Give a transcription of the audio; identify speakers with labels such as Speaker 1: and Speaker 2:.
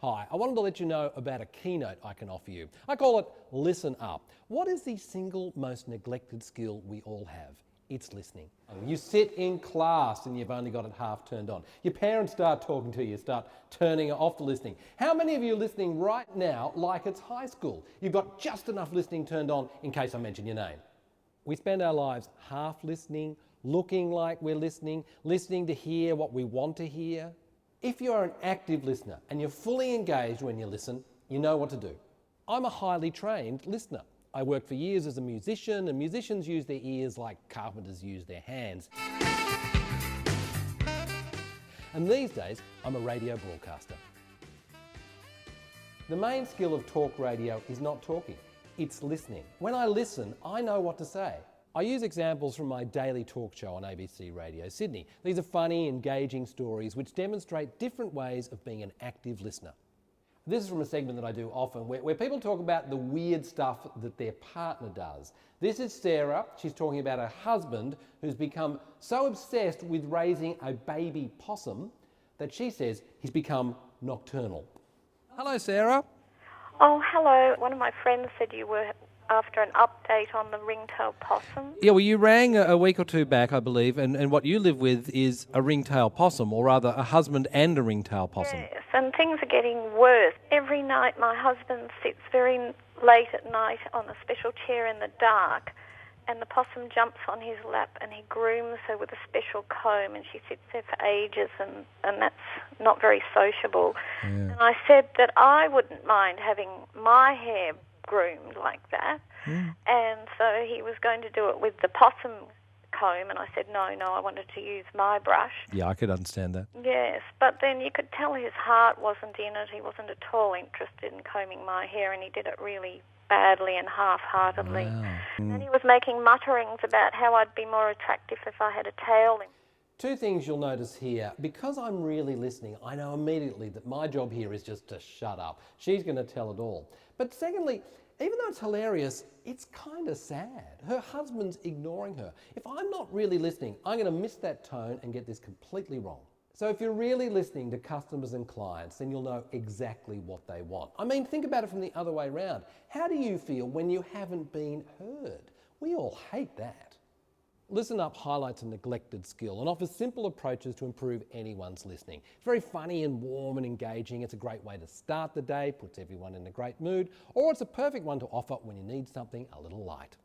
Speaker 1: Hi, I wanted to let you know about a keynote I can offer you. I call it Listen Up. What is the single most neglected skill we all have? It's listening. You sit in class and you've only got it half turned on. Your parents start talking to you, start turning off the listening. How many of you are listening right now like it's high school? You've got just enough listening turned on in case I mention your name. We spend our lives half listening, looking like we're listening, listening to hear what we want to hear. If you're an active listener and you're fully engaged when you listen, you know what to do. I'm a highly trained listener. I worked for years as a musician, and musicians use their ears like carpenters use their hands. And these days, I'm a radio broadcaster. The main skill of talk radio is not talking, it's listening. When I listen, I know what to say. I use examples from my daily talk show on ABC Radio Sydney. These are funny, engaging stories which demonstrate different ways of being an active listener. This is from a segment that I do often where people talk about the weird stuff that their partner does. This is Sarah. She's talking about her husband who's become so obsessed with raising a baby possum that she says he's become nocturnal. Hello, Sarah.
Speaker 2: Oh, hello. One of my friends said you were after an update on the ringtail possum.
Speaker 1: Yeah, well, you rang a week or two back, I believe, and what you live with is a ringtail possum, or rather a husband and a ringtail possum.
Speaker 2: Yes, and things are getting worse. Every night my husband sits very late at night on a special chair in the dark, and the possum jumps on his lap and he grooms her with a special comb, and she sits there for ages, and that's not very sociable. Yeah. And I said that I wouldn't mind having my hair groomed like that, and so he was going to do it with the possum comb, and I said no, I wanted to use my brush.
Speaker 1: Yeah, I could understand that.
Speaker 2: Yes, but then you could tell his heart wasn't in it. He wasn't at all interested in combing my hair, and he did it really badly and half-heartedly. Wow. And he was making mutterings about how I'd be more attractive if I had a tail.
Speaker 1: Two things you'll notice here. Because I'm really listening, I know immediately that my job here is just to shut up. She's going to tell it all. But secondly, even though it's hilarious, it's kind of sad. Her husband's ignoring her. If I'm not really listening, I'm going to miss that tone and get this completely wrong. So if you're really listening to customers and clients, then you'll know exactly what they want. I mean, think about it from the other way around. How do you feel when you haven't been heard? We all hate that. Listen Up highlights a neglected skill and offers simple approaches to improve anyone's listening. It's very funny and warm and engaging. It's a great way to start the day, puts everyone in a great mood, or it's a perfect one to offer when you need something a little light.